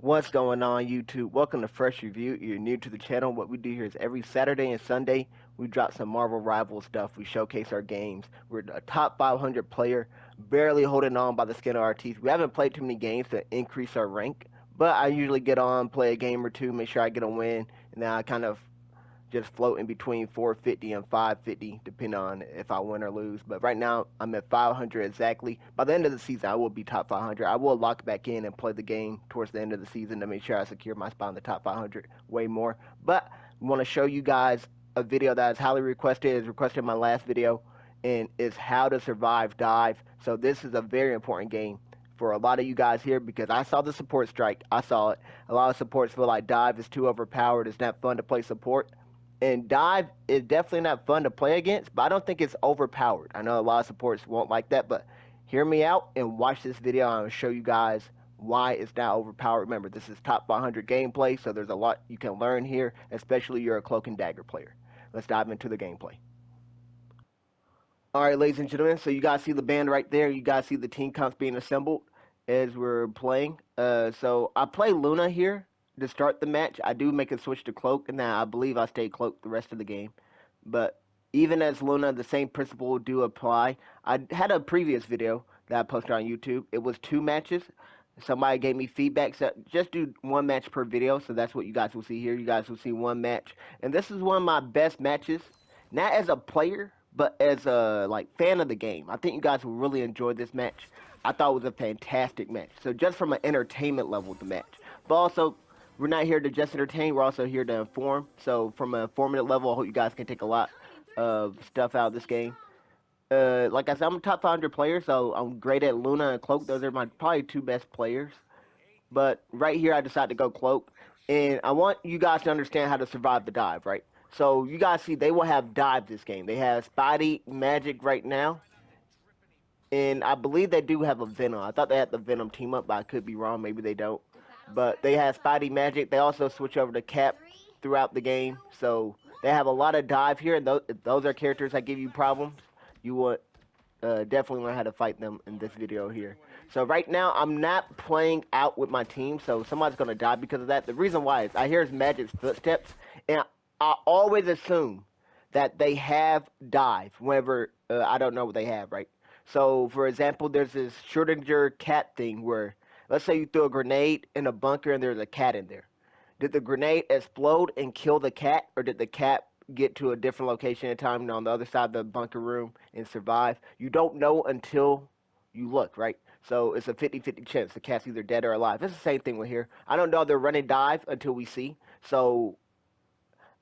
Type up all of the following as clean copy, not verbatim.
What's going on, YouTube? Welcome to Fresh Review. You're new to the channel. What we do here is every Saturday and Sunday, we drop some Marvel Rival stuff. We showcase our games. We're a top 500 player, barely holding on by the skin of our teeth. We haven't played too many games to increase our rank, but I usually get on, play a game or two, make sure I get a win, and then I kind of just floating between 450 and 550, depending on if I win or lose. But right now, I'm at 500 exactly. By the end of the season, I will be top 500. I will lock back in and play the game towards the end of the season to make sure I secure my spot in the top 500 way more. But I want to show you guys a video that is highly requested. Is requested in my last video, and is how to survive dive. So this is a very important game for a lot of you guys here because I saw the support strike. I saw it. A lot of supports feel like dive is too overpowered. It's not fun to play support. And dive is definitely not fun to play against, but I don't think it's overpowered. I know a lot of supports won't like that, but hear me out and watch this video. I'm going to show you guys why it's not overpowered. Remember, this is top 100 gameplay, so there's a lot you can learn here, especially if you're a Cloak and Dagger player. Let's dive into the gameplay. All right, ladies and gentlemen, so you guys see the band right there. You guys see the team comps being assembled as we're playing. So I play Luna here to start the match. I do make a switch to Cloak, and then I believe I stay Cloak the rest of the game. But even as Luna, the same principle do apply. I had a previous video that I posted on YouTube. It was 2 matches. Somebody gave me feedback, so just do 1 match per video. So that's what you guys will see here. You guys will see 1 match, and this is one of my best matches, not as a player, but as a fan of the game. I think you guys will really enjoy this match. I thought it was a fantastic match. So just from an entertainment level, the match, but also we're not here to just entertain. We're also here to inform. So from an informative level, I hope you guys can take a lot of stuff out of this game. Like I said, I'm a top 500 player, so I'm great at Luna and Cloak. Those are my probably 2 best players. But right here, I decided to go Cloak, and I want you guys to understand how to survive the dive, right? So you guys see, they will have dive this game. They have Spidey, Magic right now, and I believe they do have a Venom. I thought they had the Venom team up, but I could be wrong. Maybe they don't. But they have Spidey, Magic. They also switch over to Cap throughout the game. So they have a lot of dive here, and those are characters that give you problems. You would definitely learn how to fight them in this video here. So right now, I'm not playing out with my team, so somebody's going to die because of that. The reason why is I hear his Magic's footsteps, and I always assume that they have dive whenever I don't know what they have, right? So, for example, there's this Schrodinger cat thing where, let's say you throw a grenade in a bunker and there's a cat in there. Did the grenade explode and kill the cat, or did the cat get to a different location in time on the other side of the bunker room and survive? You don't know until you look, right? So it's a 50-50 chance the cat's either dead or alive. It's the same thing with here. I don't know they're running dive until we see. So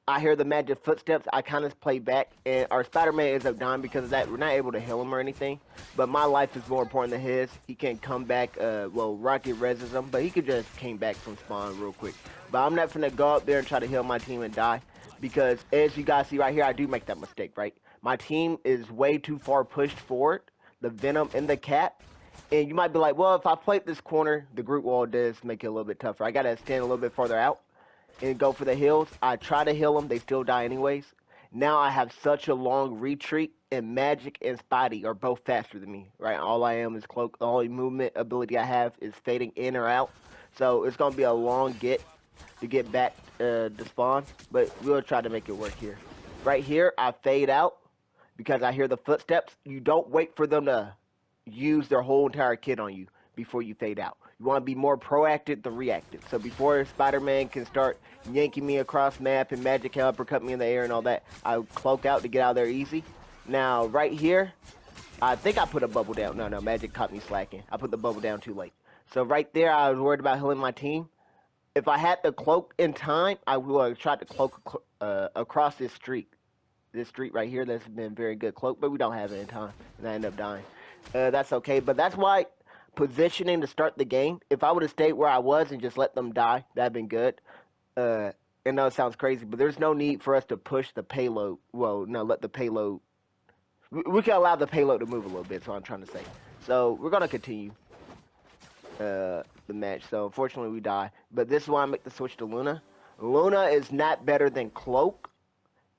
I hear the magic footsteps. I kind of play back, and our Spider-Man ends up dying because of that. We're not able to heal him or anything, but my life is more important than his. He can come back. Well, Rocket reses him, but he could just came back from spawn real quick. But I'm not gonna go up there and try to heal my team and die, because as you guys see right here, I do make that mistake, right? My team is way too far pushed forward, the Venom and the Cat. And you might be like, well, if I play this corner, the group wall does make it a little bit tougher. I gotta stand a little bit farther out and go for the hills. I try to heal them, they still die anyways. Now I have such a long retreat, and Magic and Spidey are both faster than me, right? All I am is Cloak. The only movement ability I have is fading in or out. So it's going to be a long get to get back to spawn, but we'll try to make it work here. Right here, I fade out because I hear the footsteps. You don't wait for them to use their whole entire kit on you before you fade out. You want to be more proactive than reactive. So before Spider-Man can start yanking me across map and Magic can uppercut me in the air and all that, I cloak out to get out of there easy. Now, right here, I think I put a bubble down. No, Magic caught me slacking. I put the bubble down too late. So right there, I was worried about healing my team. If I had the cloak in time, I would have tried to cloak across this street. This street right here, that's been very good cloak, but we don't have it in time, and I end up dying. That's okay, but that's why positioning to start the game, if I would have stayed where I was and just let them die, that'd been good. I know it sounds crazy, but there's no need for us to push the payload. Well, no, let the payload. We can allow the payload to move a little bit, is what I'm trying to say. So we're going to continue the match. So unfortunately, we die. But this is why I make the switch to Luna. Luna is not better than Cloak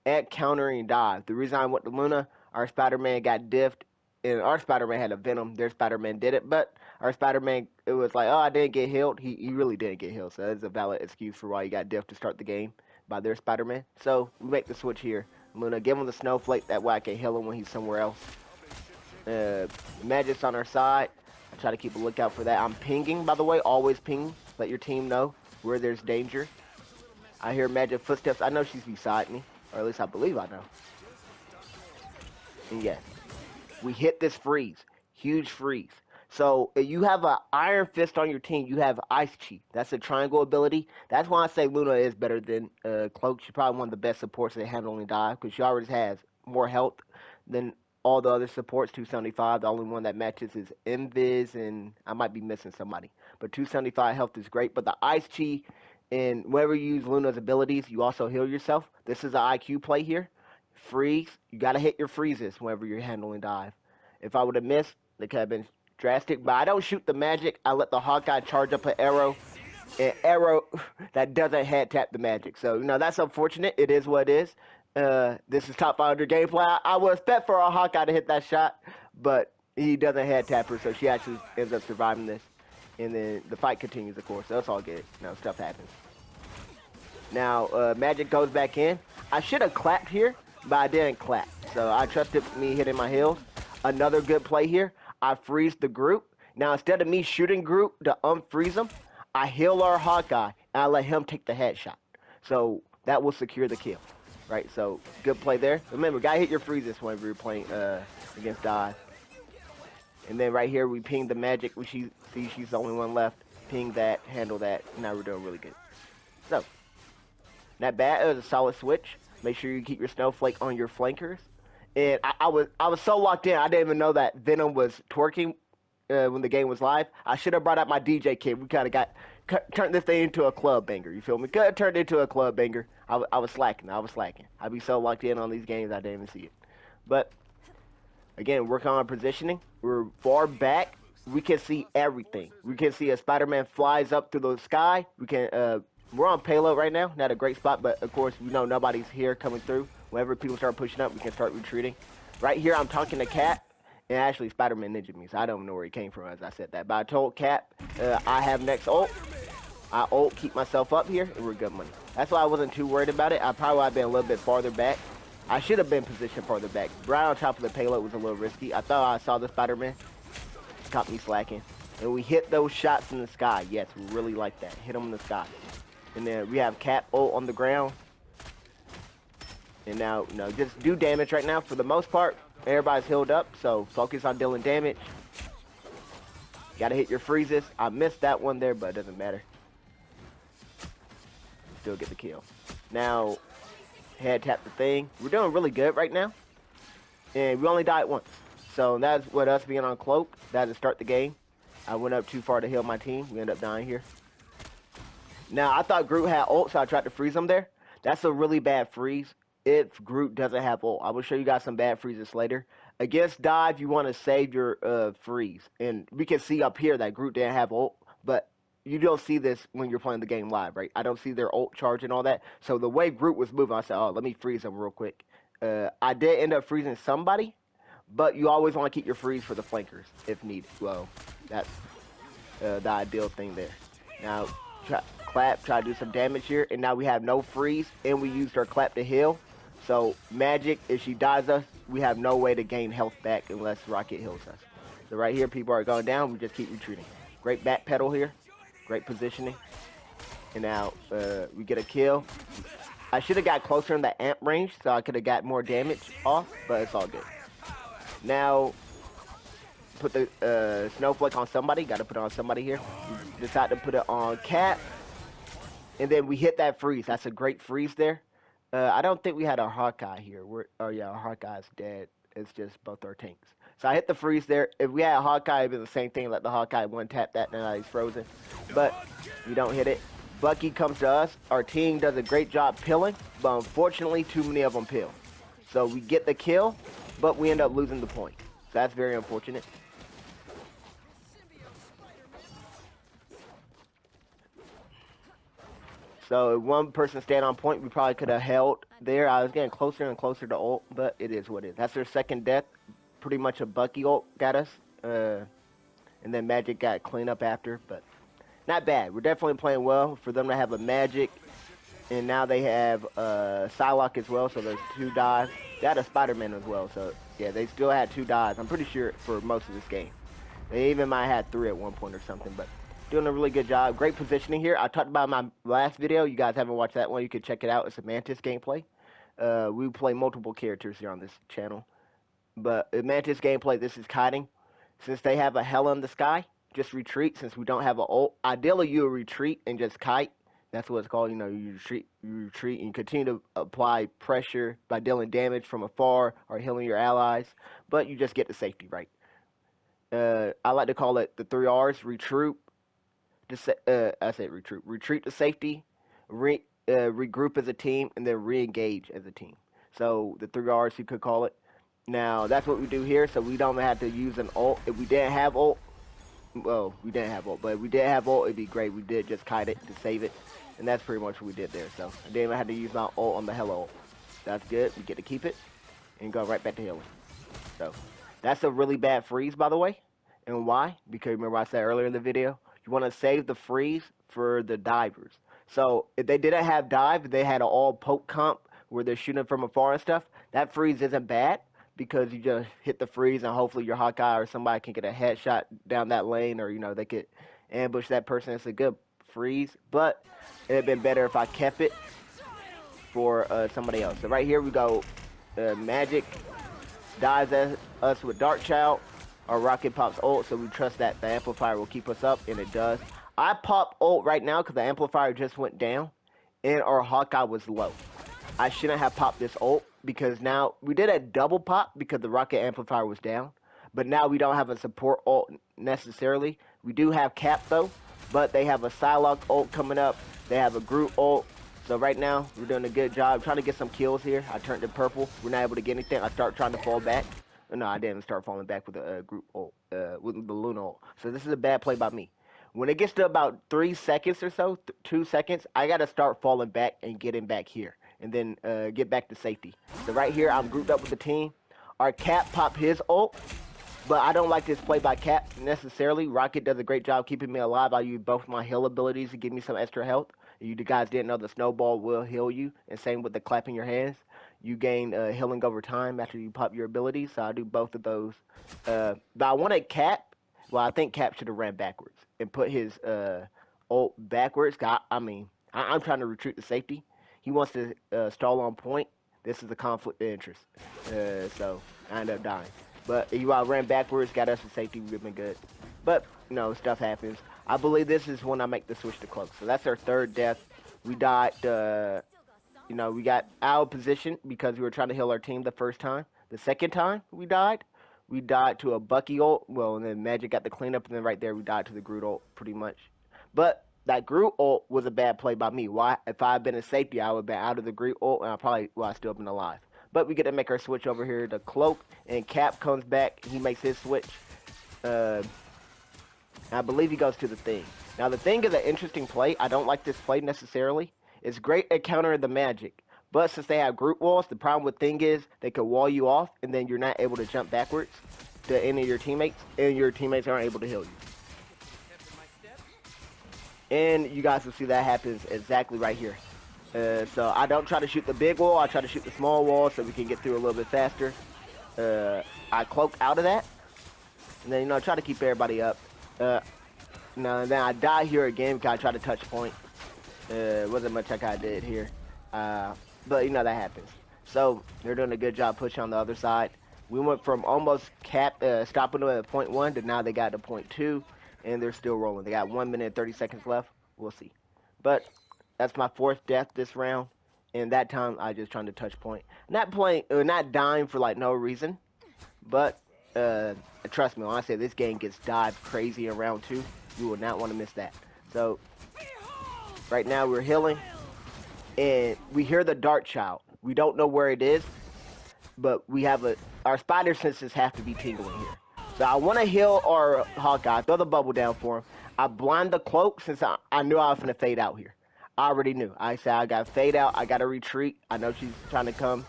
at countering dive. The reason I went to Luna, our Spider-Man got diffed, and our Spider-Man had a Venom. Their Spider-Man did it, but our Spider-Man, it was like, oh, I didn't get healed. He really didn't get healed, so that's a valid excuse for why he got diff to start the game by their Spider-Man. So we make the switch here. Luna, give him the snowflake, that way I can heal him when he's somewhere else. Magic's on our side. I try to keep a lookout for that. I'm pinging, by the way, always ping. Let your team know where there's danger. I hear Magic footsteps. I know she's beside me, or at least I believe I know. And yes, we hit this freeze. Huge freeze. So if you have an Iron Fist on your team, you have Ice Chi. That's a triangle ability. That's why I say Luna is better than Cloak. She's probably one of the best supports that handle only dive because she already has more health than all the other supports. 275. The only one that matches is Invis, and I might be missing somebody. But 275 health is great. But the Ice Chi, and whenever you use Luna's abilities, you also heal yourself. This is an IQ play here. Freeze. You got to hit your freezes whenever you're handling dive. If I would have missed, it could have been drastic. But I don't shoot the magic. I let the Hawkeye charge up an arrow. An arrow that doesn't head tap the magic. So, that's unfortunate. It is what it is. This is top 500 gameplay. I would expect for a Hawkeye to hit that shot, but he doesn't head tap her, so she actually ends up surviving this. And then the fight continues, of course. So that's all good. Stuff happens. Now, Magic goes back in. I should have clapped here, but I didn't clap. So I trusted me hitting my heels. Another good play here. I freeze the group. Now, instead of me shooting group to unfreeze them, I heal our Hawkeye, and I let him take the headshot. So that will secure the kill. Right, so good play there. Remember, gotta hit your freezes whenever you're playing against dive. And then right here, we ping the Magic. We see she's the only one left. Ping that, handle that. Now we're doing really good. So, not bad. It was a solid switch. Make sure you keep your snowflake on your flankers. And I was so locked in, I didn't even know that Venom was twerking when the game was live. I should have brought out my DJ kit. We kind of turned this thing into a club banger. You feel me? Could have turned it into a club banger. I was slacking. I'd be so locked in on these games, I didn't even see it. But again, working on positioning. We're far back. We can see everything. We can see a Spider-Man flies up through the sky. We're on payload right now. Not a great spot, but of course we know nobody's here coming through. Whenever people start pushing up, we can start retreating. Right here, I'm talking to Cap, and actually Spider-Man ninja me, so I don't know where he came from as I said that. But I told Cap, I have next ult. I ult, keep myself up here, and we're good money. That's why I wasn't too worried about it. I probably would have been a little bit farther back. I should have been positioned farther back. Right on top of the payload was a little risky. I thought I saw the Spider-Man. Caught me slacking. And we hit those shots in the sky. Yes, we really like that. Hit them in the sky. And then we have Cap ult on the ground. And now, just do damage right now. For the most part, everybody's healed up. So focus on dealing damage. Gotta hit your freezes. I missed that one there, but it doesn't matter. Still get the kill. Now, head tap the thing. We're doing really good right now. And we only died once. So that's what us being on Cloak. That to start the game. I went up too far to heal my team. We ended up dying here. Now, I thought Groot had ult, so I tried to freeze him there. That's a really bad freeze if Groot doesn't have ult. I will show you guys some bad freezes later. Against dive, you want to save your freeze. And we can see up here that Groot didn't have ult, but you don't see this when you're playing the game live, right? I don't see their ult charge and all that. So the way Groot was moving, I said, oh, let me freeze him real quick. I did end up freezing somebody, but you always want to keep your freeze for the flankers if needed. Well, that's the ideal thing there. Now, clap, try to do some damage here, and now we have no freeze, and we used our clap to heal. So Magic, if she dies us, we have no way to gain health back unless Rocket heals us. So right here, people are going down. We just keep retreating. Great back pedal here. Great positioning. And now we get a kill. I should have got closer in the amp range so I could have got more damage off, but it's all good. Now, put the snowflake on somebody. Got to put it on somebody here. We decide to put it on Cap. And then we hit that freeze. That's a great freeze there. I don't think we had our Hawkeye here. Oh, yeah, our Hawkeye's dead. It's just both our tanks. So I hit the freeze there. If we had a Hawkeye, it'd be the same thing. Let the Hawkeye one-tap that, and now he's frozen. But you don't hit it. Bucky comes to us. Our team does a great job pilling, but unfortunately, too many of them pill. So we get the kill, but we end up losing the point. So that's very unfortunate. So if one person stayed on point, we probably could have held there. I was getting closer and closer to ult, but it is what it is. That's their second death. Pretty much a Bucky ult got us. and then Magic got cleaned up after, but not bad. We're definitely playing well for them to have a Magic, and now they have Psylocke as well, so there's 2 dives. They had a Spider-Man as well, so yeah, they still had 2 dives. I'm pretty sure for most of this game. They even might have had 3 at one point or something, but doing a really good job. Great positioning here. I talked about my last video. You guys haven't watched that one, you can check it out. It's a Mantis gameplay. We play multiple characters here on this channel. But in Mantis gameplay, this is kiting. Since they have a Hela in the sky, just retreat. Since we don't have an ult, ideally you retreat and just kite. That's what it's called. You know, you retreat, and you continue to apply pressure by dealing damage from afar or healing your allies. But you just get the safety right. I like to call it the 3 R's: retreat. I said retreat. Retreat to safety, regroup as a team, and then re-engage as a team. So the 3 R's you could call it. Now that's what we do here, so we don't have to use an ult. If we didn't have ult, well, we didn't have ult, but if we did have ult, it'd be great. We did just kite it to save it, and that's pretty much what we did there. So I didn't even have to use my ult on the Hela ult. That's good. We get to keep it and go right back to healing. So that's a really bad freeze, by the way. And why? Because remember I said earlier in the video, you want to save the freeze for the divers. So if they didn't have dive, they had an all poke comp where they're shooting from afar and stuff, that freeze isn't bad because you just hit the freeze and hopefully your Hawkeye or somebody can get a headshot down that lane, or, you know, they could ambush that person. It's a good freeze, but it'd have been better if I kept it for somebody else. So right here we go, Magic dives at us with Dark Child. Our Rocket pops ult, so we trust that the amplifier will keep us up, and it does. I pop ult right now because the amplifier just went down, and our Hawkeye was low. I shouldn't have popped this ult because now we did a double pop because the rocket amplifier was down, but now we don't have a support ult necessarily. We do have Cap though, but they have a Psylocke ult coming up. They have a Groot ult. So right now we're doing a good job trying to get some kills here. I turned to purple. We're not able to get anything. I start trying to fall back. No, I didn't start falling back with a Groot ult, with the Luna ult. So this is a bad play by me. When it gets to about 3 seconds or so, 2 seconds, I got to start falling back and getting back here. And then get back to safety. So right here, I'm grouped up with the team. Our Cap popped his ult, but I don't like this play by Cap necessarily. Rocket does a great job keeping me alive. I use both my heal abilities to give me some extra health. You guys didn't know the snowball will heal you, and same with the clapping your hands. You gain healing over time after you pop your abilities, so I do both of those. But I wanted Cap. Well, I think Cap should have ran backwards and put his ult backwards. I'm trying to retreat to safety. He wants to stall on point. This is a conflict of interest. So I ended up dying. But he ran backwards, got us to safety. We've been good. But, you know, stuff happens. I believe this is when I make the switch to cloak. So that's our 3rd death. We died, you know, we got out of position because we were trying to heal our team the first time. The second time we died to a Bucky ult. Well, and then Magic got the cleanup, and then right there we died to the Groot ult pretty much. But that Groot ult was a bad play by me. Why? If I had been in safety, I would have been out of the Groot ult, and I still been alive. But we get to make our switch over here to cloak, and Cap comes back. He makes his switch. I believe he goes to the Thing. Now, the Thing is an interesting play. I don't like this play necessarily. It's great at countering the Magic. But since they have group walls, the problem with Thing is they could wall you off, and then you're not able to jump backwards to any of your teammates, and your teammates aren't able to heal you. And you guys will see that happens exactly right here. So I don't try to shoot the big wall. I try to shoot the small wall so we can get through a little bit faster. I cloak out of that. And then, you know, try to keep everybody up. Now, then I die here again because I try to touch point. Wasn't much like I did here. But, you know, that happens. So they're doing a good job pushing on the other side. We went from almost stopping them at point 1 to now they got to point 2. And they're still rolling. They got 1 minute and 30 seconds left. We'll see. But that's my 4th death this round. And that time I just trying to touch point. Not dying for like no reason. But trust me when I say this game gets dived crazy in round 2. You will not want to miss that. So right now we're healing. And we hear the Dark Child. We don't know where it is. But we have our spider senses have to be tingling here. So I want to heal our Hawkeye, throw the bubble down for him. I blind the cloak since I knew I was going to fade out here. I already knew. I said I got to fade out. I got to retreat. I know she's trying to come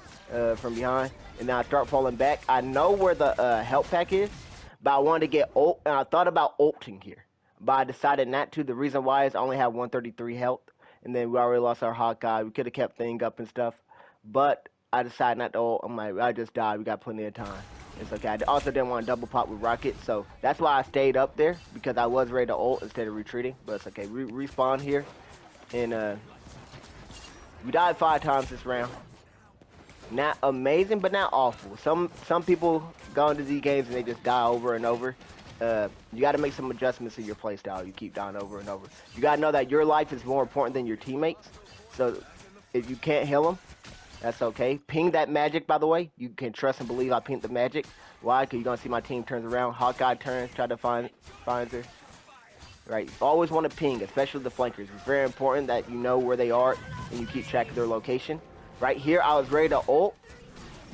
from behind. And then I start falling back. I know where the health pack is, but I wanted to get ult, and I thought about ulting here, but I decided not to. The reason why is I only have 133 health, and then we already lost our Hawkeye. We could have kept thing up and stuff, but I decided not to ult. I'm like, I just died. We got plenty of time. It's okay. I also didn't want to double pop with Rocket, so that's why I stayed up there, because I was ready to ult instead of retreating, but it's okay. Respawn here, and we died 5 times this round. Not amazing, but not awful. Some people go into these games and they just die over and over. You got to make some adjustments in your playstyle. You keep dying over and over. You got to know that your life is more important than your teammates. So if you can't heal them, that's okay. Ping that magic, by the way. You can trust and believe I pinged the magic. Why? Because you're going to see my team turns around. Hawkeye turns, try to find her. Right, you always want to ping, especially the flankers. It's very important that you know where they are and you keep track of their location. Right here, I was ready to ult,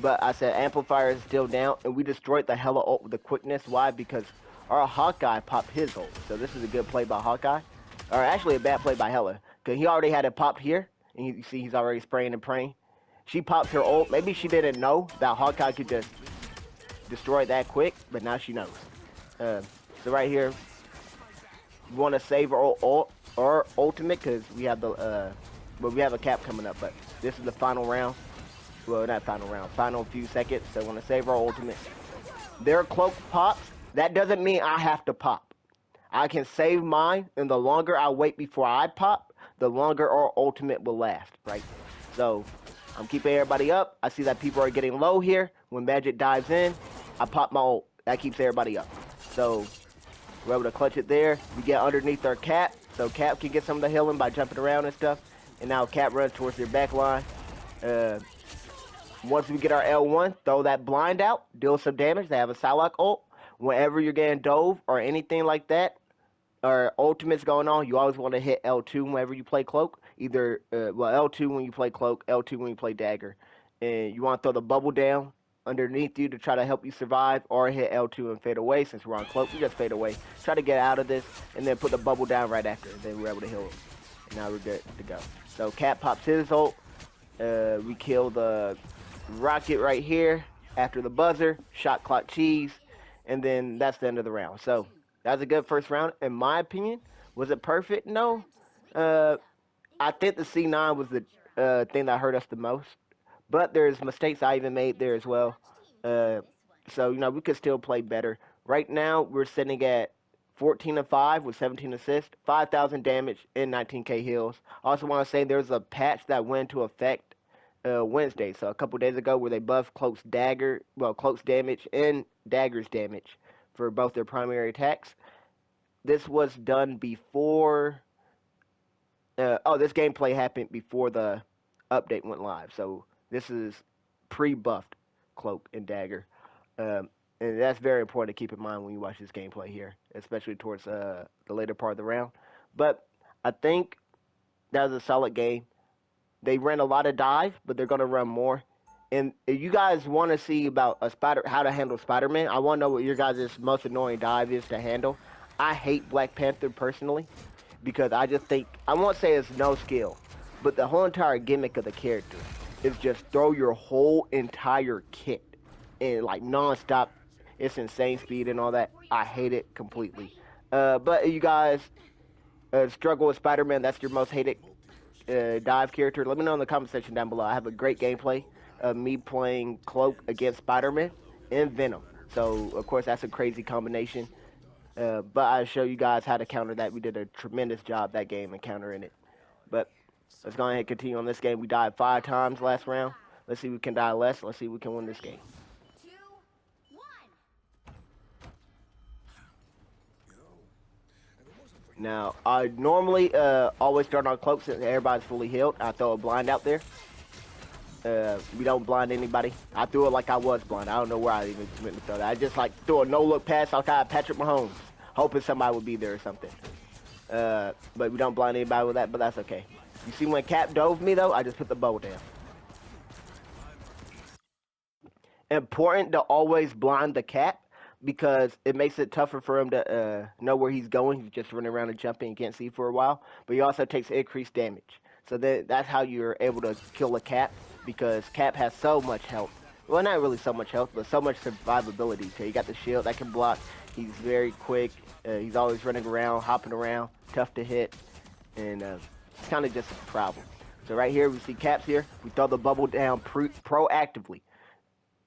but I said amplifier is still down, and we destroyed the Hella ult with the quickness. Why? Because our Hawkeye popped his ult. So this is a good play by Hawkeye, or actually a bad play by Hella, because he already had it popped here, and you see he's already spraying and praying. She popped her ult. Maybe she didn't know that Hawkeye could just destroy that quick, but now she knows. So right here, we want to save our ult or ultimate, because we have the well, we have a cap coming up, but this is the final round. Well, not final round, final few seconds. So I want to save our ultimate. Their cloak pops. That doesn't mean I have to pop. I can save mine, and the longer I wait before I pop, the longer our ultimate will last, right? So I'm keeping everybody up. I see that people are getting low here. When Magic dives in, I pop my ult. That keeps everybody up. So we're able to clutch it there. We get underneath our Cap, so Cap can get some of the healing by jumping around and stuff. And now Cap runs towards their back line. Once we get our L1, throw that blind out, deal some damage. They have a Psylocke ult. Whenever you're getting dove or anything like that, or ultimates going on, you always want to hit L2 whenever you play Cloak. Either, well, L2 when you play Cloak, L2 when you play Dagger. And you want to throw the bubble down underneath you to try to help you survive, or hit L2 and fade away. Since we're on Cloak, we just fade away. Try to get out of this, and then put the bubble down right after. And then we're able to heal. And now we're good to go. So Cap pops his ult. We kill the Rocket right here after the buzzer. Shot clock cheese. And then that's the end of the round. So that was a good first round. In my opinion, was it perfect? No. I think the C9 was the thing that hurt us the most. But there's mistakes I even made there as well. So, you know, we could still play better. Right now, we're sitting at 14-5 with 17 assists, 5,000 damage, and 19k heals. I also want to say there's a patch that went into effect Wednesday, so a couple days ago, where they buffed Cloak's damage and Dagger's damage for both their primary attacks. This was done before. This gameplay happened before the update went live, so this is pre-buffed Cloak and Dagger. And that's very important to keep in mind when you watch this gameplay here, especially towards the later part of the round. But I think that was a solid game. They ran a lot of dive, but they're going to run more. And if you guys want to see about how to handle Spider-Man, I want to know what your guys' most annoying dive is to handle. I hate Black Panther personally, because I just think, I won't say it's no skill, but the whole entire gimmick of the character is just throw your whole entire kit in like non-stop. It's insane speed and all that. I hate it completely. But if you guys struggle with Spider-Man, that's your most hated dive character, let me know in the comment section down below. I have a great gameplay of me playing Cloak against Spider-Man and Venom. So, of course, that's a crazy combination. But I'll show you guys how to counter that. We did a tremendous job that game in countering it. But let's go ahead and continue on this game. We died 5 times last round. Let's see if we can die less. Let's see if we can win this game. Now, I normally always start on Cloak since everybody's fully healed. I throw a blind out there. We don't blind anybody. I threw it like I was blind. I don't know where I even meant to throw that. I just like threw a no-look pass outside Patrick Mahomes, hoping somebody would be there or something. But we don't blind anybody with that, but that's okay. You see when Cap dove me, though, I just put the bow down. Important to always blind the Cap, because it makes it tougher for him to know where he's going. He's just running around and jumping. You can't see for a while. But he also takes increased damage. So that's how you're able to kill a Cap, because Cap has so much health. Well, not really so much health, but so much survivability. So you got the shield that can block. He's very quick. He's always running around, hopping around, tough to hit, and it's kind of just a problem. So right here, we see Caps here. We throw the bubble down proactively.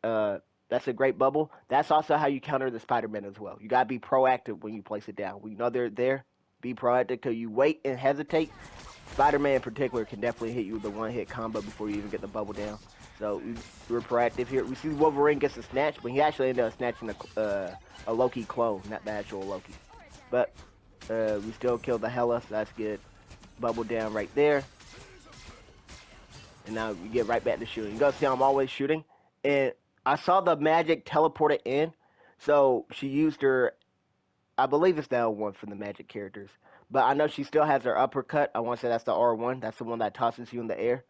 Uh, that's a great bubble. That's also how you counter the Spider-Man as well. You gotta be proactive when you place it down. When you know they're there, be proactive. Because you wait and hesitate, Spider-Man in particular can definitely hit you with a one-hit combo before you even get the bubble down. So we're proactive here. We see Wolverine gets a snatch, but he actually ended up snatching a Loki clone, not the actual Loki. But we still killed the Hela, so that's good. Bubble down right there. And now we get right back to shooting. You guys see I'm always shooting. And I saw the magic teleported in. So she used her, I believe it's the L1 for the magic characters. But I know she still has her uppercut. I want to say that's the R1. That's the one that tosses you in the air.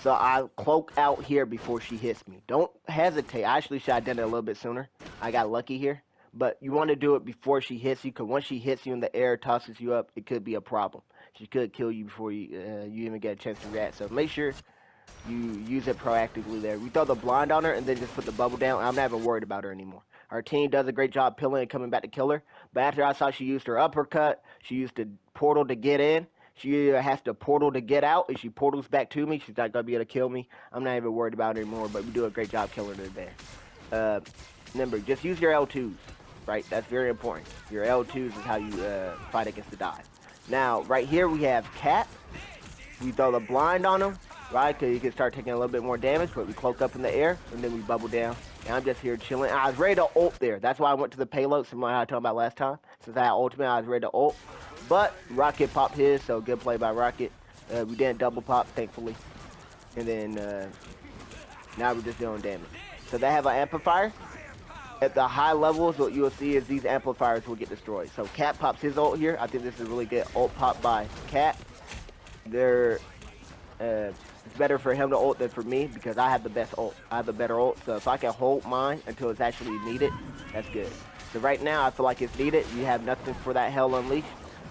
So I cloak out here before she hits me. Don't hesitate. I actually should have done it a little bit sooner. I got lucky here. But you want to do it before she hits you, because once she hits you in the air, tosses you up, it could be a problem. She could kill you before you even get a chance to react. So make sure you use it proactively there. We throw the blind on her and then just put the bubble down. I'm not even worried about her anymore. Our team does a great job pilling and coming back to kill her. But after I saw she used her uppercut, she used the portal to get in. She either has to portal to get out. If she portals back to me, she's not going to be able to kill me. I'm not even worried about her anymore, but we do a great job killing her there. Remember, just use your L2s, right? That's very important. Your L2s is how you fight against the dive. Now, right here we have Cat. We throw the blind on him, right? Because he can start taking a little bit more damage, but we cloak up in the air, and then we bubble down. And I'm just here chilling. I was ready to ult there. That's why I went to the payload, similar to how I talked about last time. Since I had ultimate, I was ready to ult. But Rocket popped his, so good play by Rocket. We didn't double pop, thankfully. And then now we're just doing damage. So they have an amplifier. At the high levels, what you'll see is these amplifiers will get destroyed. So Cat pops his ult here. I think this is a really good ult pop by Cat. It's better for him to ult than for me because I have the best ult. I have the better ult. So if I can hold mine until it's actually needed, that's good. So right now, I feel like it's needed. You have nothing for that Hell Unleashed.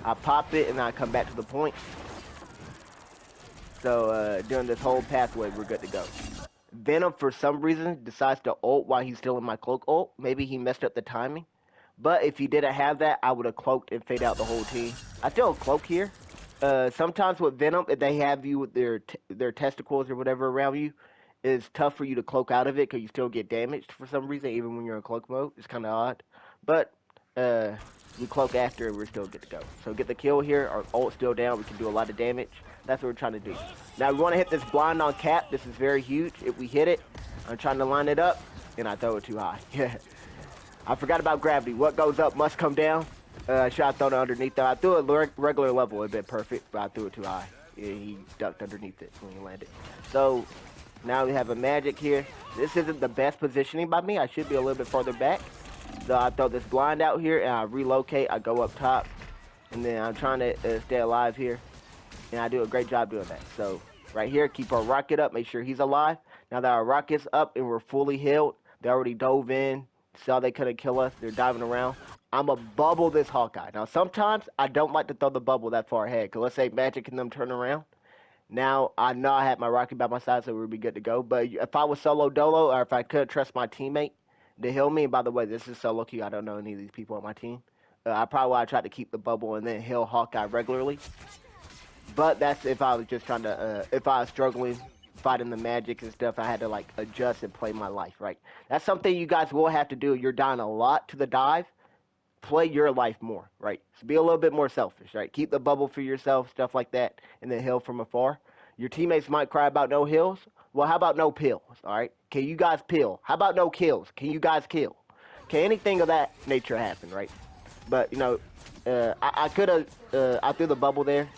I pop it and I come back to the point. So during this whole pathway, we're good to go. Venom, for some reason, decides to ult while he's still in my cloak ult. Maybe he messed up the timing. But if he didn't have that, I would have cloaked and fade out the whole team. I still cloak here. Sometimes with Venom, if they have you with their testicles or whatever around you, it's tough for you to cloak out of it because you still get damaged for some reason, even when you're in cloak mode. It's kind of odd. But we cloak after and we're still good to go. So get the kill here. Our ult's still down. We can do a lot of damage. That's what we're trying to do. Now we want to hit this blind on Cap. This is very huge. If we hit it, I'm trying to line it up, and I throw it too high. I forgot about gravity. What goes up must come down. I should have thrown it underneath though. I threw it regular level. It would have been perfect, but I threw it too high. Yeah, he ducked underneath it when he landed. So now we have a magic here. This isn't the best positioning by me. I should be a little bit further back. So I throw this blind out here, and I relocate. I go up top, and then I'm trying to stay alive here. And I do a great job doing that. So right here, keep our rocket up. Make sure he's alive. Now that our rocket's up and we're fully healed, they already dove in. Saw they couldn't kill us. They're diving around. I'm going to bubble this Hawkeye. Now, sometimes I don't like to throw the bubble that far ahead. Because let's say Magic and them turn around. Now, I know I had my rocket by my side, so we'd be good to go. But if I was solo dolo, or if I could trust my teammate to heal me, and by the way, this is solo queue. I don't know any of these people on my team. I probably would have tried to keep the bubble and then heal Hawkeye regularly. But that's if I was just trying to, if I was struggling fighting the magic and stuff, I had to like adjust and play my life, right? That's something you guys will have to do. You're dying a lot to the dive. Play your life more, right? So be a little bit more selfish, right? Keep the bubble for yourself, stuff like that, and then heal from afar. Your teammates might cry about no heals. Well, how about no pills, all right? Can you guys pill? How about no kills? Can you guys kill? Can anything of that nature happen, right? But, you know, I could have, I threw the bubble there.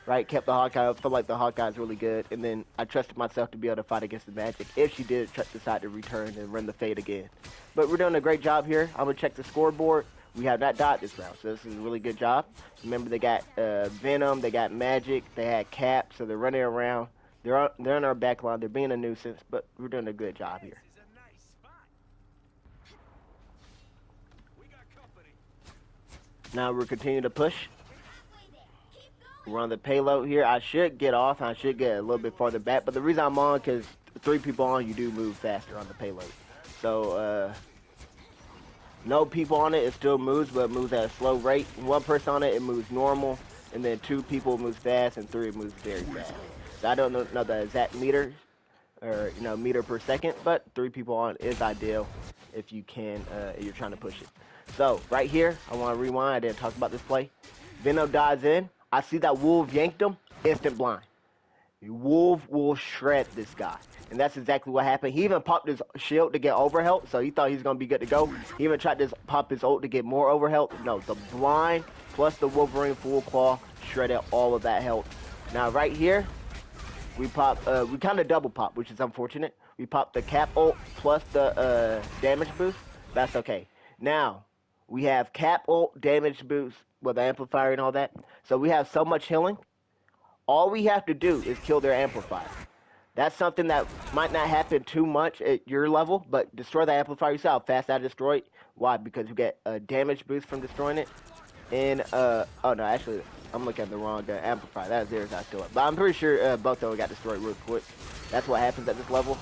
Right, kept the Hawkeye. I feel like the Hawkeye is really good, and then I trusted myself to be able to fight against the Magic if she did decide to return and run the fade again. But we're doing a great job here. I'm gonna check the scoreboard. We have not died this round, so this is a really good job. Remember, they got Venom, they got Magic, they had Cap, so they're running around. They're in our back line. They're being a nuisance, but we're doing a good job here. Now we're continuing to push. We're on the payload here. I should get off. I should get a little bit farther back. But the reason I'm on, because 3 people on, you do move faster on the payload. So, No people on it, it still moves, but it moves at a slow rate. One person on it, it moves normal, and then two people moves fast, and three moves very fast. So I don't know the exact meters or meter per second, but three people on is ideal if you can if you're trying to push it. So right here, I want to rewind. I didn't talk about this play. Venom dives in. I see that Wolf yanked him. Instant blind. Wolf will shred this guy. And that's exactly what happened. He even popped his shield to get overhealth, so he thought he was going to be good to go. He even tried to pop his ult to get more overhealth. No, the blind plus the Wolverine full claw shredded all of that health. Now right here, we kind of double pop, which is unfortunate. We pop the cap ult plus the damage boost. That's okay. Now, we have cap ult, damage boost with the amplifier and all that. So we have so much healing. All we have to do is kill their amplifier. That's something that might not happen too much at your level, but destroy the amplifier. You see how fast I destroy it? Why? Because you get a damage boost from destroying it. And, oh no, actually, I'm looking at the wrong amplifier. That's theirs, I still have. But I'm pretty sure both of them got destroyed real quick. That's what happens at this level.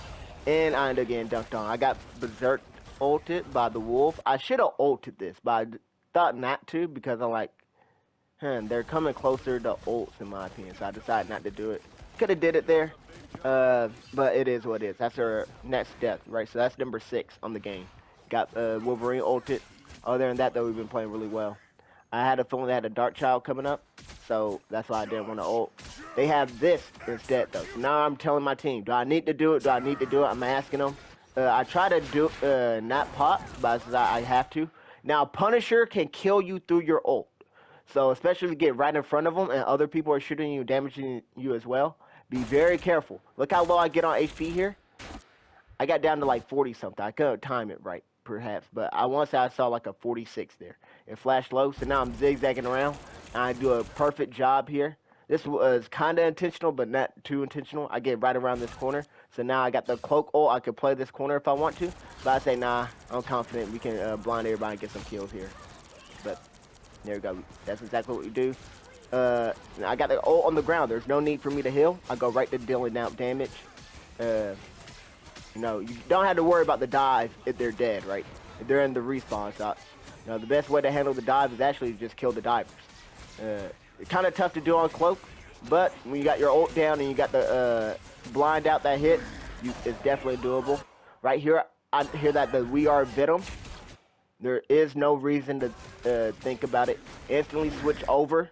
And I ended up getting dunked on. I got berserk ulted by the wolf. I should have ulted this, but I thought not to because I'm like, they're coming closer to ults in my opinion, so I decided not to do it. Could have did it there, but it is what it is. That's our next death, right? So that's number 6 on the game. Got Wolverine ulted. Other than that, though, we've been playing really well. I had a feeling they had a Dark Child coming up, so that's why I didn't want to ult. They have this instead, though. So now I'm telling my team, do I need to do it? Do I need to do it? I'm asking them. I try to do not pop, but I have to. Now, Punisher can kill you through your ult. So especially if you get right in front of them and other people are shooting you, damaging you as well, be very careful. Look how low I get on HP here. I got down to like 40 something. I couldn't time it right, perhaps, but I once I saw like a 46 there. It flashed low, so now I'm zigzagging around. And I do a perfect job here. This was kind of intentional, but not too intentional. I get right around this corner, so now I got the cloak ult. I could play this corner if I want to, but I say nah. I'm confident we can blind everybody and get some kills here. But there we go. That's exactly what we do. I got the ult on the ground. There's no need for me to heal. I go right to dealing out damage. You don't have to worry about the dive if they're dead, right? If they're in the respawn shot. The best way to handle the dive is actually just kill the divers. It's kind of tough to do on Cloak, but when you got your ult down and you got the blind out that hit, it's definitely doable. Right here, I hear that we are Venom. There is no reason to think about it. Instantly switch over.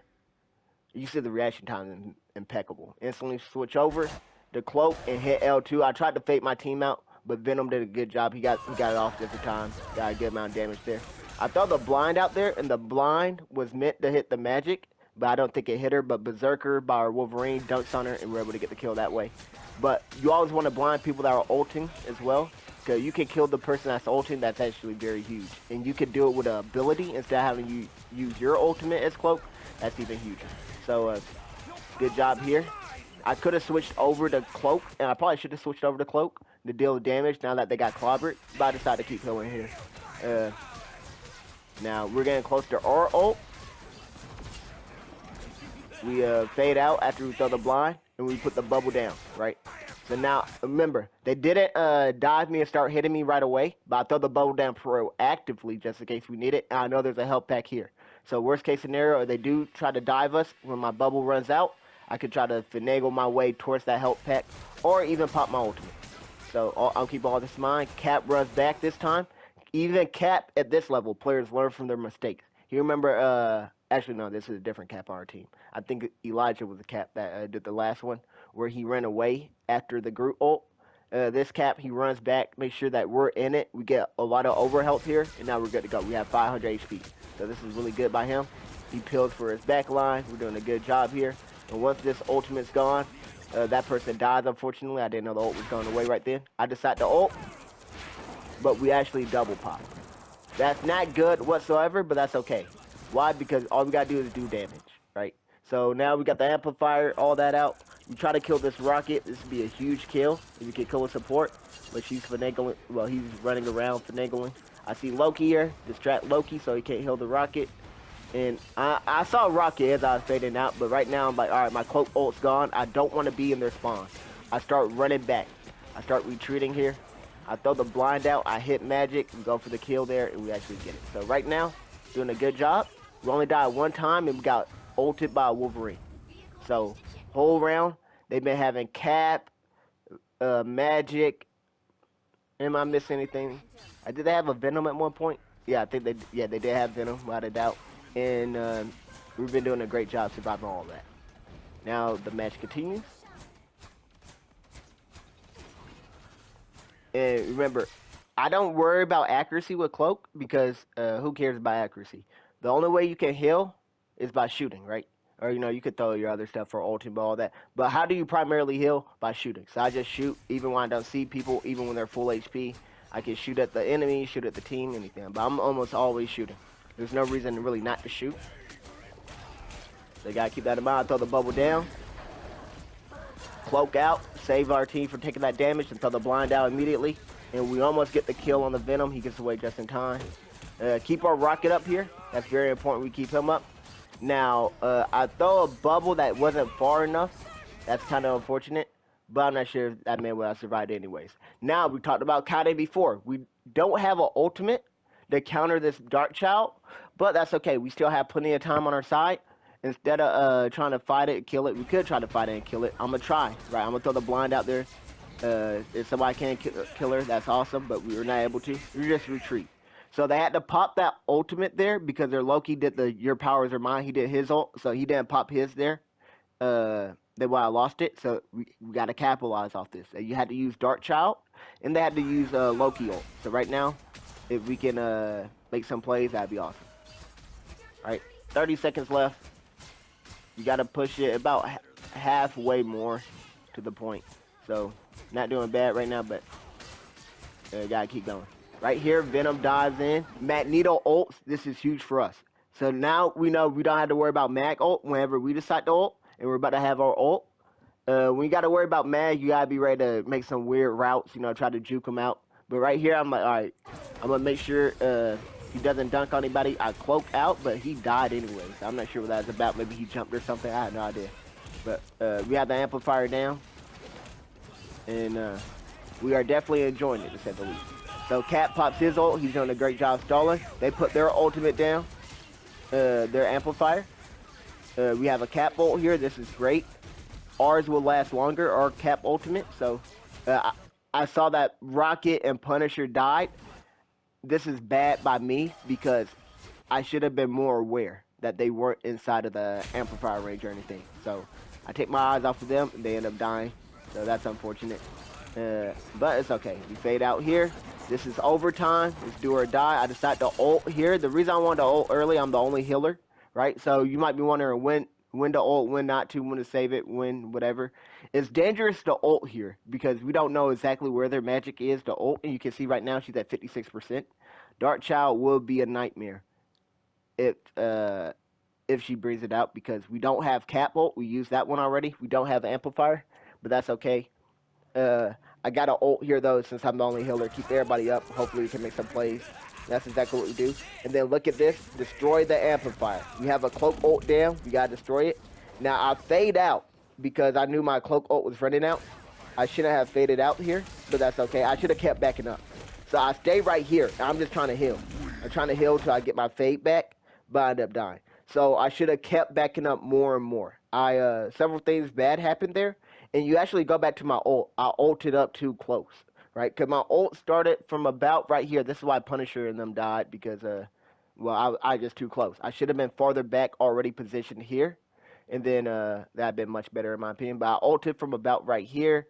You see the reaction time is impeccable. Instantly switch over the Cloak and hit L2. I tried to fake my team out, but Venom did a good job. He got it off just in time. Got a good amount of damage there. I throw the blind out there, and the blind was meant to hit the magic, but I don't think it hit her. But Berserker by our Wolverine dunks on her, and we're able to get the kill that way. But you always want to blind people that are ulting as well, because you can kill the person that's ulting. That's actually very huge. And you can do it with an ability instead of having you use your ultimate as Cloak. That's even huger. So, good job here. I could have switched over to Cloak, and I probably should have switched over to Cloak to deal damage now that they got clobbered. But I decided to keep healing here. Now, we're getting close to our ult. We fade out after we throw the blind, and we put the bubble down, right? So now, remember, they didn't dive me and start hitting me right away, but I throw the bubble down proactively just in case we need it, and I know there's a health pack here. So worst case scenario, they do try to dive us when my bubble runs out. I could try to finagle my way towards that health pack, or even pop my ultimate. So I'll keep all this in mind. Cap runs back this time. Even Cap at this level, players learn from their mistakes. You remember, actually no, this is a different Cap on our team. I think Elijah was the Cap that did the last one, where he ran away after the Groot ult. This Cap, he runs back, make sure that we're in it. We get a lot of overhealth here, and now we're good to go. We have 500 HP. So this is really good by him. He peels for his back line. We're doing a good job here. And once this ultimate's gone, that person dies, unfortunately. I didn't know the ult was going away right then. I decide to ult, but we actually double pop. That's not good whatsoever, but that's okay. Why? Because all we got to do is do damage, right? So now we got the amplifier, all that out. We try to kill this rocket. This would be a huge kill if we could kill a support. But she's finagling. Well, he's running around finagling. I see Loki here. Distract Loki so he can't heal the rocket. And I saw Rocket as I was fading out. But right now I'm like, all right, my Cloak ult's gone. I don't want to be in their spawn. I start running back. I start retreating here. I throw the blind out, I hit magic, and go for the kill there, and we actually get it. So right now, doing a good job. We only died one time, and we got ulted by a Wolverine. So whole round, they've been having Cap, Magic. Am I missing anything? Did they have a Venom at one point? Yeah, I think they. Yeah, they did have Venom, without a doubt. And we've been doing a great job surviving all that. Now the match continues. And remember, I don't worry about accuracy with Cloak because who cares about accuracy? The only way you can heal is by shooting, right? Or you could throw your other stuff for ultimate all that. But how do you primarily heal? By shooting. So I just shoot even when I don't see people, even when they're full HP. I can shoot at the enemy, shoot at the team, anything. But I'm almost always shooting. There's no reason really not to shoot. They gotta keep that in mind. Throw the bubble down. Cloak out, save our team from taking that damage, and throw the blind out immediately. And we almost get the kill on the Venom. He gets away just in time. Keep our rocket up here. That's very important we keep him up. Now, I throw a bubble that wasn't far enough. That's kind of unfortunate. But I'm not sure if that man would have survived anyways. Now, we talked about Kade before. We don't have an ultimate to counter this Dark Child. But that's okay. We still have plenty of time on our side. Instead of trying to fight it and kill it, we could try to fight it and kill it. I'm going to try, right? I'm going to throw the blind out there. If somebody can kill her, that's awesome, but we were not able to. We just retreat. So they had to pop that ultimate there because their Loki did the your powers are mine. He did his ult, so he didn't pop his there. That's why I lost it. So we got to capitalize off this. You had to use Dark Child, and they had to use Loki ult. So right now, if we can make some plays, that'd be awesome. All right, 30 seconds left. You got to push it about halfway more to the point. So, not doing bad right now, but got to keep going. Right here, Venom dives in. Magneto ults. This is huge for us. So now we know we don't have to worry about Mag ult whenever we decide to ult. And we're about to have our ult. When you got to worry about Mag, you got to be ready to make some weird routes, try to juke him out. But right here, I'm like, all right, I'm going to make sure he doesn't dunk on anybody. I cloak out, but he died anyway. So I'm not sure what that's about. Maybe he jumped or something. I have no idea. But we have the amplifier down. And we are definitely enjoying it, to say the least. So Cap pops his ult. He's doing a great job stalling. They put their ultimate down. Their amplifier. We have a Cap ult here. This is great. Ours will last longer, our Cap ultimate. So I saw that Rocket and Punisher died. This is bad by me because I should have been more aware that they weren't inside of the amplifier range or anything. So I take my eyes off of them and they end up dying. So that's unfortunate. But it's okay. We fade out here. This is overtime. It's do or die. I decide to ult here. The reason I wanted to ult early, I'm the only healer, right? So you might be wondering when to ult, when not to, when to save it, when whatever. It's dangerous to ult here because we don't know exactly where their magic is to ult. And you can see right now she's at 56%. Dark Child will be a nightmare if she brings it out because we don't have Cap ult. We used that one already. We don't have Amplifier, but that's okay. I got an ult here though since I'm the only healer. Keep everybody up. Hopefully we can make some plays. That's exactly what we do. And then look at this. Destroy the amplifier. We have a cloak ult down. We gotta destroy it. Now I fade out because I knew my cloak ult was running out. I shouldn't have faded out here, but that's okay. I should have kept backing up. So I stay right here. I'm just trying to heal. I'm trying to heal till I get my fade back, but I end up dying. So I should have kept backing up more and more. Several things bad happened there. And you actually go back to my ult. I ulted up too close, right? Because my ult started from about right here. This is why Punisher and them died because, I just too close. I should have been farther back, already positioned here. And then that'd been much better in my opinion. But I ulted from about right here.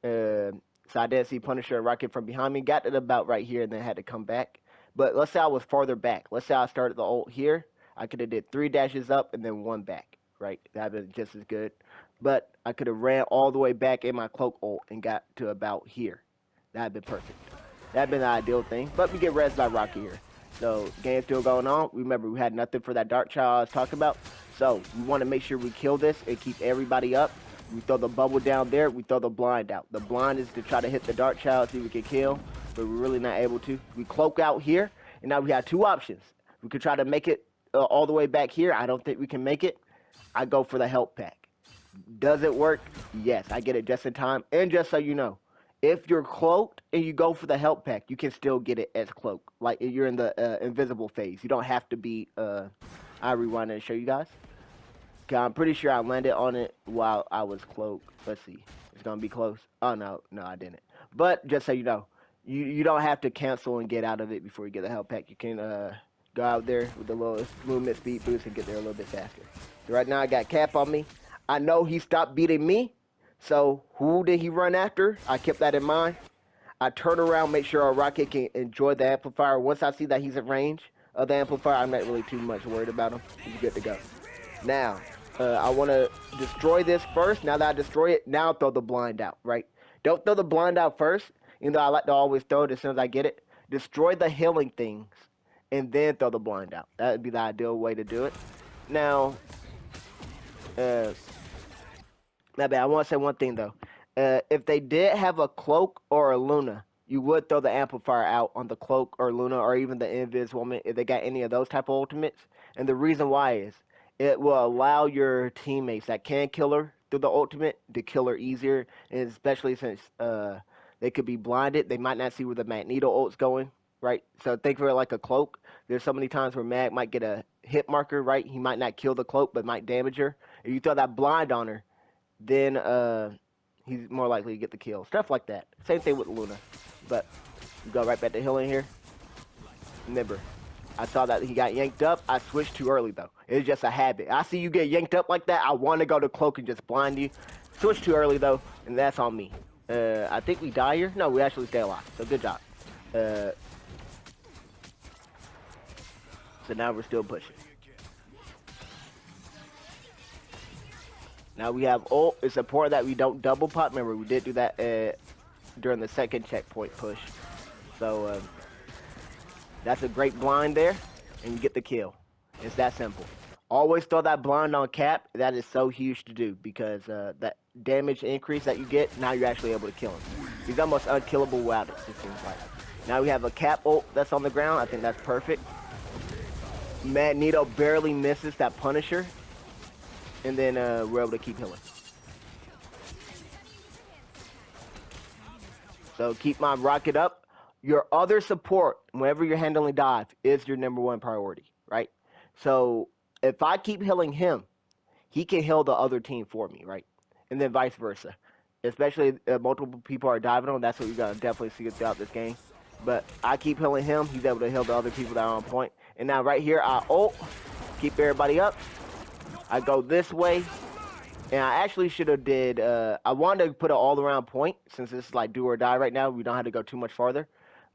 So I didn't see Punisher and Rocket from behind me. Got it about right here and then had to come back. But let's say I was farther back. Let's say I started the ult here. I could have did 3 dashes up and then 1 back, right? That'd been just as good. But I could have ran all the way back in my cloak ult and got to about here. That'd been perfect. That'd been the ideal thing. But we get res by Rocky here. So game's still going on. Remember, we had nothing for that Dark Child I was talking about. So we want to make sure we kill this and keep everybody up. We throw the bubble down there. We throw the blind out. The blind is to try to hit the Dark Child, see if we can kill. But we're really not able to. We cloak out here. And now we have 2 options. We could try to make it all the way back here. I don't think we can make it. I go for the help pack. Does it work? Yes, I get it just in time. And just so you know, If you're cloaked and you go for the help pack, you can still get it as cloak. Like if you're in the invisible phase. You don't have to be. I rewind and show you guys. 'Cause I'm pretty sure I landed on it while I was cloaked. Let's see. It's gonna be close. Oh no, I didn't. But just so you know, you don't have to cancel and get out of it before you get the help pack. You can go out there with the little movement speed boost and get there a little bit faster. So right now I got Cap on me. I know he stopped beating me. So who did he run after? I kept that in mind. I turn around, make sure our rocket can enjoy the amplifier. Once I see that he's in range of the amplifier, I'm not really too much worried about him. He's good to go. Now, I want to destroy this first. Now that I destroy it, now throw the blind out, right? Don't throw the blind out first, even though I like to always throw it as soon as I get it. Destroy the healing things, and then throw the blind out. That would be the ideal way to do it. Now, uh, not bad. I want to say one thing, though. If they did have a cloak or a Luna, you would throw the amplifier out on the cloak or Luna or even the Invis woman if they got any of those type of ultimates. And the reason why is it will allow your teammates that can kill her through the ultimate to kill her easier, and especially since they could be blinded, they might not see where the Magneto ult's going, right? So think of it like a cloak. There's so many times where Mag might get a hit marker, right? He might not kill the cloak, but might damage her. If you throw that blind on her, then he's more likely to get the kill. Stuff like that. Same thing with Luna. But you go right back to healing here. Remember, I saw that he got yanked up. I switched too early, though. It's just a habit. I see you get yanked up like that. I want to go to cloak and just blind you. Switch too early, though, and that's on me. I think we die here. No, we actually stay alive. So good job. So now we're still pushing. Now we have ult. It's important that we don't double pop. Remember, we did do that during the second checkpoint push. So that's a great blind there, and you get the kill. It's that simple. Always throw that blind on Cap. That is so huge to do because that damage increase that you get, now you're actually able to kill him. He's almost unkillable without it, it seems like. Now we have a Cap ult that's on the ground. I think that's perfect. Magneto barely misses that Punisher. And then we're able to keep healing. So keep my rocket up. Your other support, whenever you're handling dive, is your #1 priority, right? So if I keep healing him, he can heal the other team for me, right? And then vice versa. Especially if multiple people are diving on, that's what you're going to definitely see throughout this game. But I keep healing him, he's able to heal the other people that are on point. And now right here, I ult, keep everybody up. I go this way, and I actually should have did, I wanted to put an all-around point, since this is like do or die right now. We don't have to go too much farther.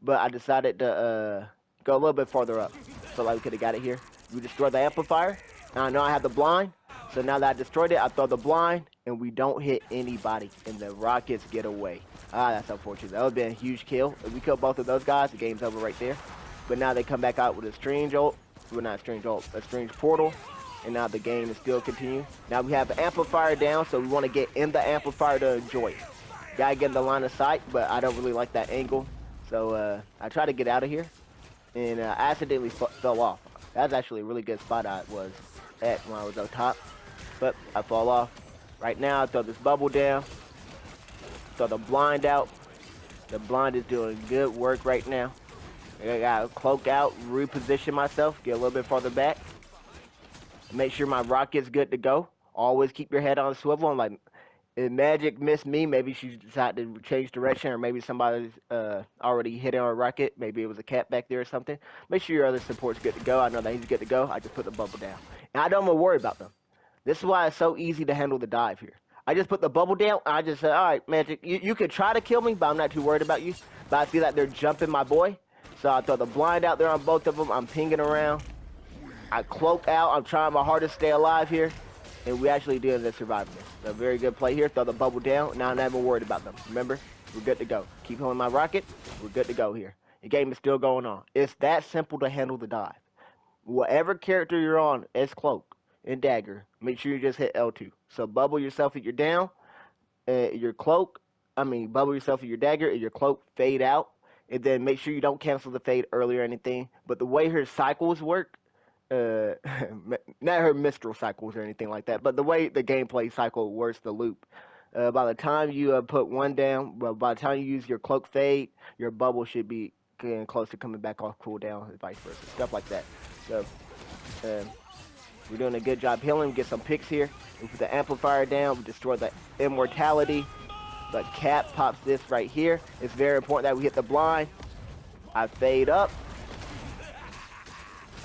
But I decided to go a little bit farther up, so like we could have got it here. We destroyed the amplifier. Now I know I have the blind, so now that I destroyed it, I throw the blind, and we don't hit anybody, and the rockets get away. Ah, that's unfortunate. That would have been a huge kill. If we kill both of those guys, the game's over right there. But now they come back out with a strange ult. Well, not a strange ult, a strange portal. And now the game is still continuing. Now we have the amplifier down, so we want to get in the amplifier to enjoy it. Gotta get in the line of sight, but I don't really like that angle. So I try to get out of here, and I accidentally fell off. That's actually a really good spot I was at when I was up top, but I fall off. Right now, I throw this bubble down, throw the blind out. The blind is doing good work right now. I gotta cloak out, reposition myself, get a little bit farther back. Make sure my rocket's good to go. Always keep your head on a swivel. And like, if Magic missed me, maybe she decided to change direction, or maybe somebody's already hit on a rocket. Maybe it was a cat back there or something. Make sure your other support's good to go. I know that he's good to go. I just put the bubble down. And I don't even worry about them. This is why it's so easy to handle the dive here. I just put the bubble down. I just said, all right, Magic, you could try to kill me, but I'm not too worried about you. But I see that they're jumping my boy. So I throw the blind out there on both of them. I'm pinging around. I cloak out. I'm trying my hardest to stay alive here. And we actually did end up surviving this. A very good play here. Throw the bubble down. Now I'm not even worried about them. Remember, we're good to go. Keep holding my rocket. We're good to go here. The game is still going on. It's that simple to handle the dive. Whatever character you're on, as cloak and dagger, make sure you just hit L2. So bubble yourself if you're down. Your cloak, bubble yourself with your dagger and your cloak, fade out. And then make sure you don't cancel the fade early or anything. But the way her cycles work, not her mistral cycles or anything like that, but the way the gameplay cycle works, the loop, By the time you put one down, well, by the time you use your cloak fade, your bubble should be getting close to coming back off cooldown, and vice versa, stuff like that. So uh, we're doing a good job healing. Get some picks here. We put the amplifier down. We destroy the immortality. But Cap pops this right here. It's very important that we hit the blind. I fade up.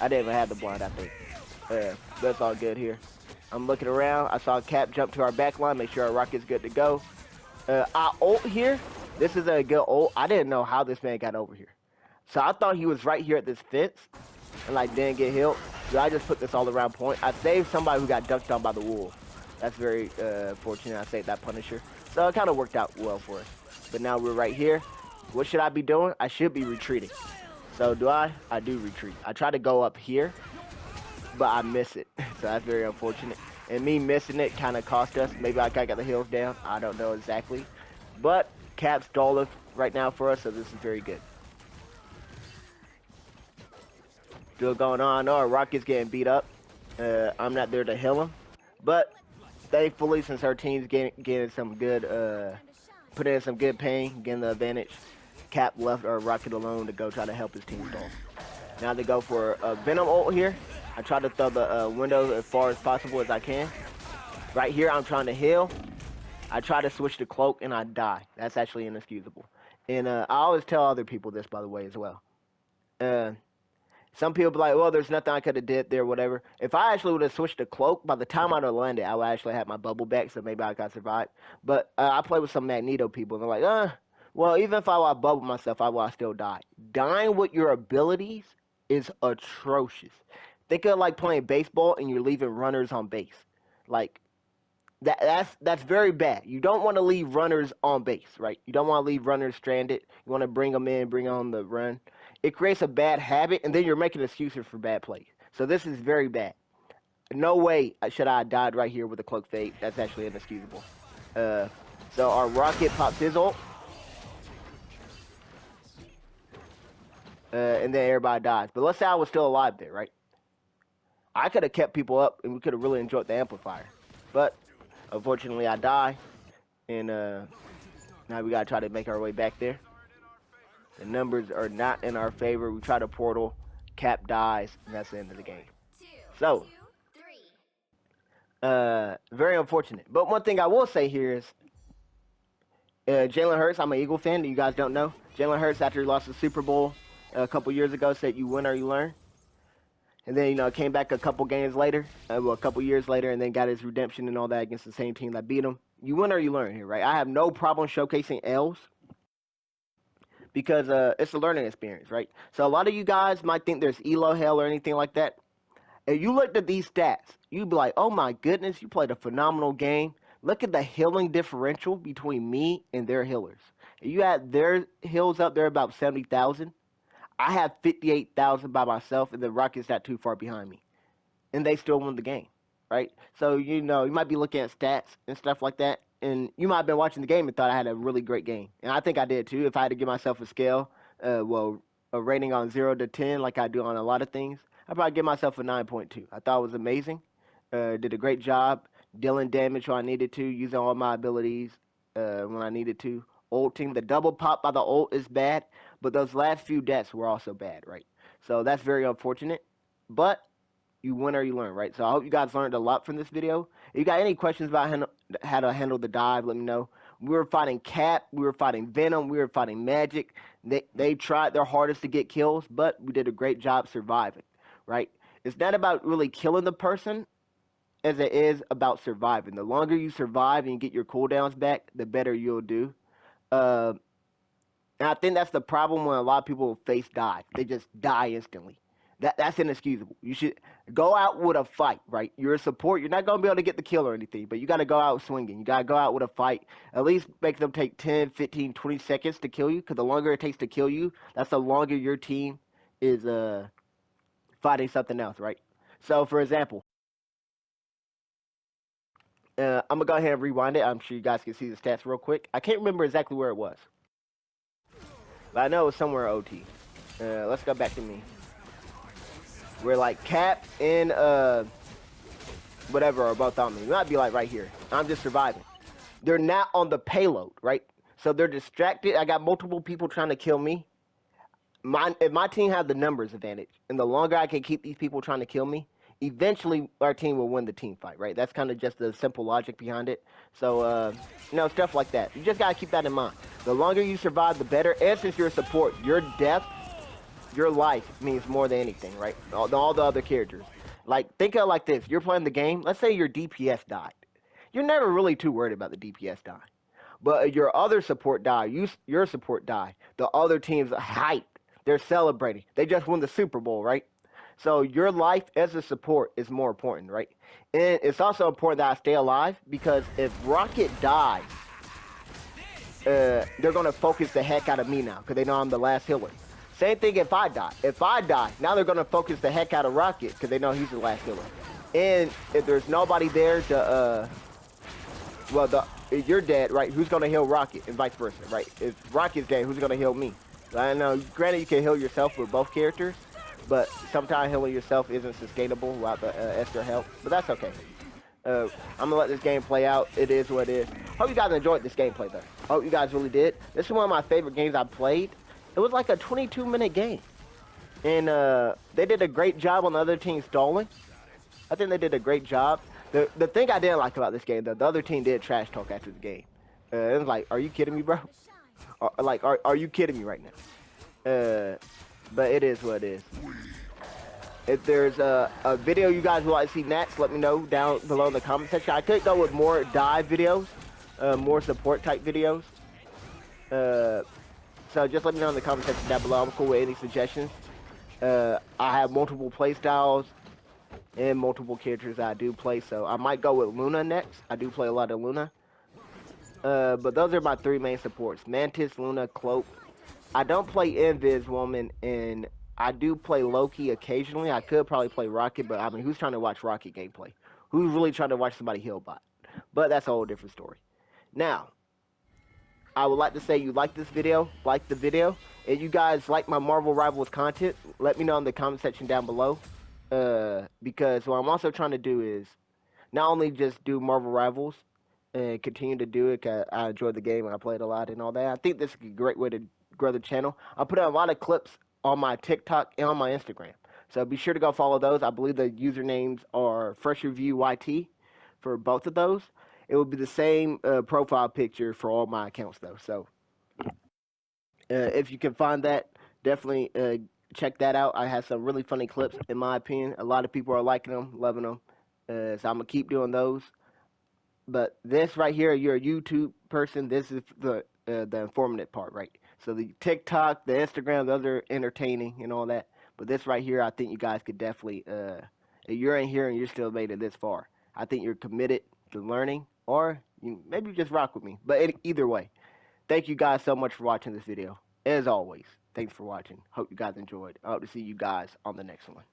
I didn't even have the blind, I think. That's all good here. I'm looking around. I saw Cap jump to our back line. Make sure our rocket's good to go. I ult here. This is a good ult. I didn't know how this man got over here. So I thought he was right here at this fence and like didn't get healed. So I just put this all around point. I saved somebody who got dunked on by the wolf. That's very fortunate. I saved that Punisher. So it kind of worked out well for us. But now we're right here. What should I be doing? I should be retreating. So do I? I do retreat. I try to go up here, but I miss it. So that's very unfortunate. And me missing it kind of cost us. Maybe I got the heals down. I don't know exactly. But Cap's Dolph right now for us, so this is very good. Still going on. I know our Rocket's getting beat up. I'm not there to heal him. But thankfully, since our team's getting some good, put in some good pain, getting the advantage, Cap left our Rocket alone to go try to help his team Dolph. Now they go for a Venom ult here. I try to throw the window as far as possible as I can. Right here, I'm trying to heal. I try to switch to cloak and I die. That's actually inexcusable. And I always tell other people this, by the way, as well. Some people be like, well, there's nothing I could have did there, whatever. If I actually would have switched to cloak, by the time I'd have landed, I would actually have my bubble back, so maybe I could survive. But I play with some Magneto people, and they're like, well, even if I would bubble myself, I would still die. Dying with your abilities is atrocious. Think of like playing baseball and you're leaving runners on base. Like, that's very bad. You don't want to leave runners on base, right? You don't want to leave runners stranded. You want to bring them in, bring on the run. It creates a bad habit, and then you're making excuses for bad plays. So this is very bad. No way should I have died right here with a cloak fade. That's actually inexcusable. So our Rocket pops his ult. And then everybody dies. But let's say I was still alive there, right? I could have kept people up, and we could have really enjoyed the amplifier. But unfortunately, I die, and now we gotta try to make our way back there. The numbers are not in our favor. We try to portal, Cap dies, and that's the end of the game. So, very unfortunate. But one thing I will say here is, Jalen Hurts, I'm an Eagle fan, you guys don't know. Jalen Hurts, after he lost the Super Bowl a couple years ago, said you win or you learn. And then, came back a couple games later, a couple years later, and then got his redemption and all that against the same team that beat him. You win or you learn here, right? I have no problem showcasing L's because it's a learning experience, right? So a lot of you guys might think there's elo hell or anything like that. If you looked at these stats, you'd be like, oh my goodness, you played a phenomenal game. Look at the healing differential between me and their healers. If you had their heals up there about 70,000. I have 58,000 by myself, and the Rockets not too far behind me. And they still won the game, right? So, you might be looking at stats and stuff like that, and you might have been watching the game and thought I had a really great game. And I think I did too. If I had to give myself a scale, a rating on 0 to 10 like I do on a lot of things, I'd probably give myself a 9.2. I thought it was amazing. Did a great job dealing damage when I needed to, using all my abilities when I needed to. Ulting, the double pop by the ult is bad, but those last few deaths were also bad, right? So that's very unfortunate, but you win or you learn, right? So I hope you guys learned a lot from this video. If you got any questions about how to handle the dive, let me know. We were fighting Cap, we were fighting Venom, we were fighting Magic. They tried their hardest to get kills, but we did a great job surviving, right? It's not about really killing the person as it is about surviving. The longer you survive and you get your cooldowns back, the better you'll do. And I think that's the problem when a lot of people face dive. They just die instantly. That's inexcusable. You should go out with a fight, right? You're a support. You're not going to be able to get the kill or anything, but you got to go out swinging. You got to go out with a fight. At least make them take 10, 15, 20 seconds to kill you, because the longer it takes to kill you, that's the longer your team is fighting something else, right? So, for example, I'm going to go ahead and rewind it. I'm sure you guys can see the stats real quick. I can't remember exactly where it was, but I know it was somewhere OT. Let's go back to me. We're like Cap and whatever are both on me. We might be like right here. I'm just surviving. they're not on the payload, right? So they're distracted. I got multiple people trying to kill me. If my team had the numbers advantage, and the longer I can keep these people trying to kill me, eventually our team will win the team fight, right? That's kind of just the simple logic behind it. So, stuff like that. You just gotta keep that in mind. The longer you survive, the better. And since you're a support, your death, your life means more than anything, right? All the other characters. Like, think of it like this: you're playing the game. Let's say your DPS died. You're never really too worried about the DPS dying. But your other support die, your support die. The other team's hyped. They're celebrating. They just won the Super Bowl, right? So your life as a support is more important, right? And it's also important that I stay alive because if Rocket dies, they're gonna focus the heck out of me now because they know I'm the last healer. Same thing if I die. If I die, now they're gonna focus the heck out of Rocket because they know he's the last healer. And if there's nobody there to if you're dead, right? Who's gonna heal Rocket, and vice versa, right? If Rocket's dead, who's gonna heal me? I know, granted, you can heal yourself with both characters, but sometimes healing yourself isn't sustainable without the extra help. But that's okay. I'm gonna let this game play out. It is what it is. Hope you guys enjoyed this gameplay, though. Hope you guys really did. This is one of my favorite games I've played. It was like a 22-minute game, and they did a great job on the other team stalling. I think they did a great job. The thing I didn't like about this game, though, the other team did trash talk after the game. It was like, are you kidding me, bro? Are you kidding me right now? But it is what it is. If there's a video you guys would like to see next, let me know down below in the comment section. I could go with more dive videos, more support type videos. So just let me know in the comment section down below. I'm cool with any suggestions. I have multiple play styles and multiple characters that I do play, so I might go with Luna next. I do play a lot of Luna. But those are my three main supports: Mantis, Luna, Cloak. I don't play Invis Woman, and I do play Loki occasionally. I could probably play Rocket, but I mean, who's trying to watch Rocket gameplay? Who's really trying to watch somebody heal bot? But that's a whole different story. Now, I would like to say you like this video, like the video. If you guys like my Marvel Rivals content, let me know in the comment section down below. Because what I'm also trying to do is not only just do Marvel Rivals and continue to do it, 'cause I enjoy the game and I play it a lot and all that. I think this is a great way to grow the channel. I put out a lot of clips on my TikTok and on my Instagram. So be sure to go follow those. I believe the usernames are Fresh Review YT for both of those. It will be the same profile picture for all my accounts though. So if you can find that, definitely check that out. I have some really funny clips, in my opinion. A lot of people are liking them, loving them. So I'm gonna keep doing those. But this right here, you're a YouTube person. This is the informative part, right? So the TikTok, the Instagram, those are entertaining and all that. But this right here, I think you guys could definitely. If you're in here and you're still made it this far, I think you're committed to learning, or maybe just rock with me. But either way, thank you guys so much for watching this video. As always, thanks for watching. Hope you guys enjoyed. I hope to see you guys on the next one.